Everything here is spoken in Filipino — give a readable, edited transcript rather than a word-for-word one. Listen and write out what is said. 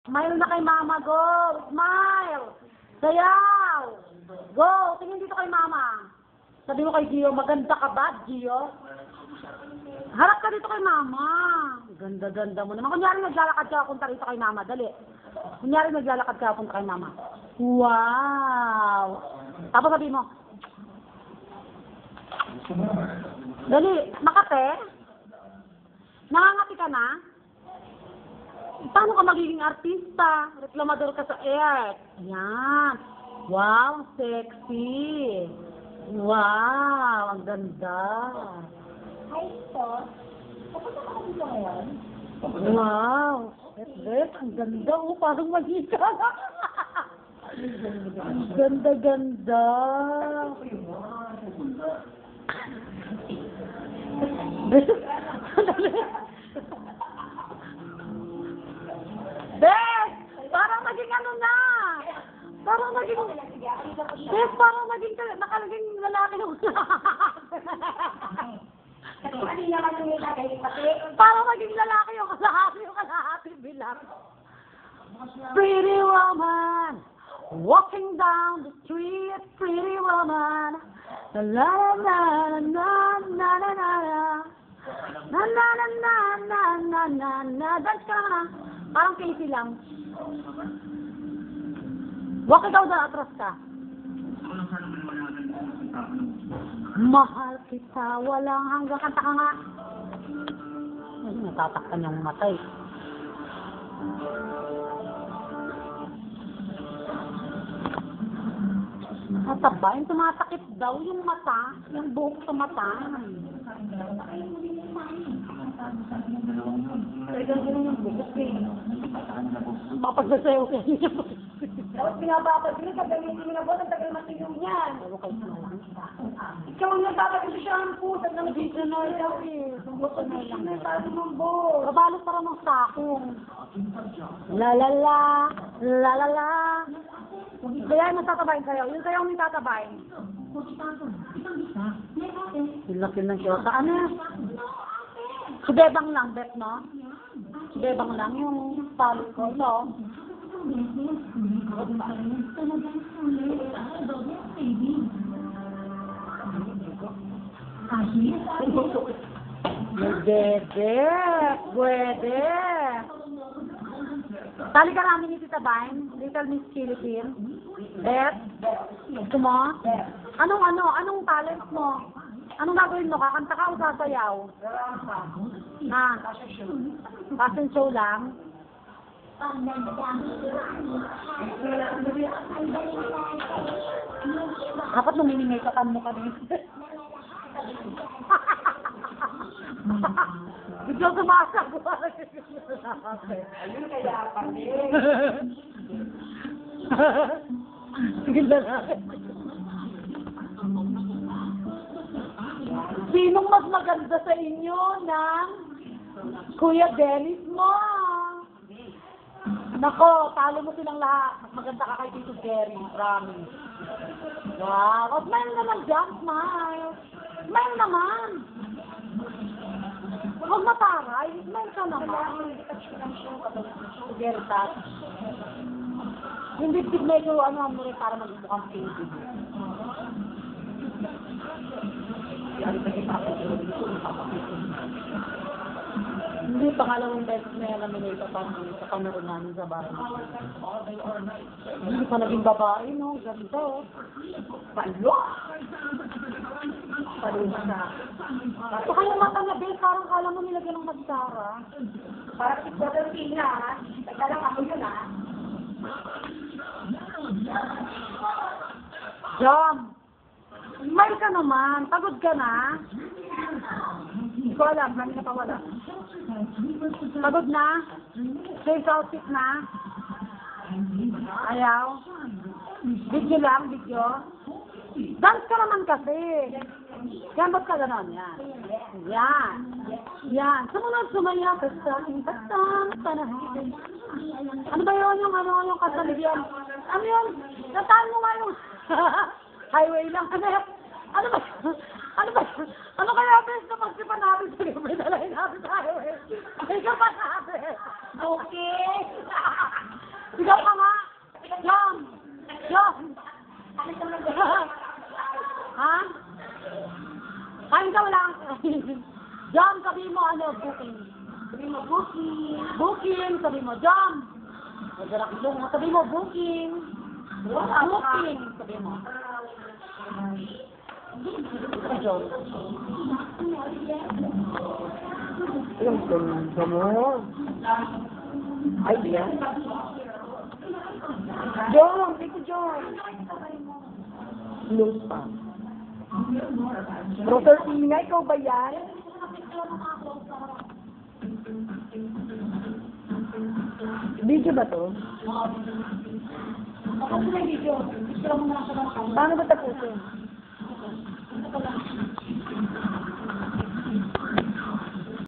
Smile na kay mama, go! Smile! Sayaw! Go! Tingin dito kay mama. Sabi mo kay Gio, maganda ka ba, Gio? Harap ka dito kay mama. Ganda-ganda mo naman. Kunyari naglalakad ka, punta rito kay mama. Dali. Kunyari naglalakad ka, punta kay mama. Wow! Tapos sabi mo, dali, Makate? Nangangati ka na? Paano ka magiging artista? Reklamador ka sa air. Yan. Wow, sexy. Wow, ang ganda. Hi, Sos. Kapunta ka dito ngayon? Wow. Bet, ang ganda. Oh, parang magika. Ang ganda-ganda. Bes! Parang naging ano na! Parang naging... Bes, parang naging... Nakalaging lalaki na Kanina ka nung nilagay pati. parang naging lalaki yung kalahati bilang. Pretty woman, walking down the street, pretty woman. La la la la la la la la la. Na na na na na na na na. Dance ka na. Parang Casey lang. Walk ikaw doon, atras ka. Mahal kita, walang hanggang kanta ka nga. Ay, natatakpan yung matay. Mataba, yung tumatakip daw yung mata, yung buhok sa mata. Talagang gano'n yung buhok eh. Mapagsasayaw kayo niya. Tapos pinapapagli ka, gamitin mo na po, ang tagal matiyong yan. Ikaw ang nagpapagli shampoo, tagal Dito na daw eh. Sumbuto na lang. Sabi mong bo. Kabalot para ng sakong. La la la, la la la. Kaya natatabayin kayo. Yung kayo ang natatabayin. Laki ng kiyota. Ano yan? Si Bebang lang, bet, no? Si Bebang lang yung palot ko, no? Bebe, pwede. Tali ka namin ni Tita Bain, Little Miss Philippine. Bet, gusto mo? Anong talent mo? Anong gagawin mo? Kakanta ka o sasayaw? Ha? Fashion show lang? Dapat lumini-makeupan mo kami. Biglang tumasa ko. Ayun kaya pali. Sige na lang. Sinong mas maganda sa inyo ng Kuya Dennis mo? Nako, talo mo silang lahat. Mas maganda ka kay Tito Jerry, promise. Wow, smile naman dyan, smile. Smile naman. Huwag mataray, smile ka naman. Jerry, touch. Yung bibig medyo ano mo rin para magmukhang pinky. Hindi, pangalawang beses na yan namin ito sa panahon namin sa bahay. Hindi pa naging babae, no? Ganda, oh. Palo! Palo na. Saka yung mata niya, Bel, parang kala mo nilagyan ng mascara. Para si Brother Tina, ha? Teka lang ako yun, ha? Jom! Smile ka naman. Pagod ka na. Hindi ko alam. Lagi na pa wala. Pagod na? Safe outfit na? Ayaw? Video lang, video? Dance ka naman kasi. Yan, ba't ka ganon? Yan. Yan. Yan. Sumunod, sumaya ka sa aking panahon. Ano ba yun yung kasalibyan? Ano yun? Nataan mo nga yung highway lang. Ano ba? Ano kaya best na pagsipan natin sa gabi na lang natin sa highway? Ay ka pa natin. Okay. booking. Sabi mo, booking. Booking, sabi mo, jump. Magarak doon, sabi mo, booking. Booking, sabi mo. Jump. Yung ganda mo. Ay, yan. John, dito John. Close pa. Brother Tina, ikaw ba yan? Video ba to? Ako sila video. Gusto mo na sa mga. Paano ba tapusin?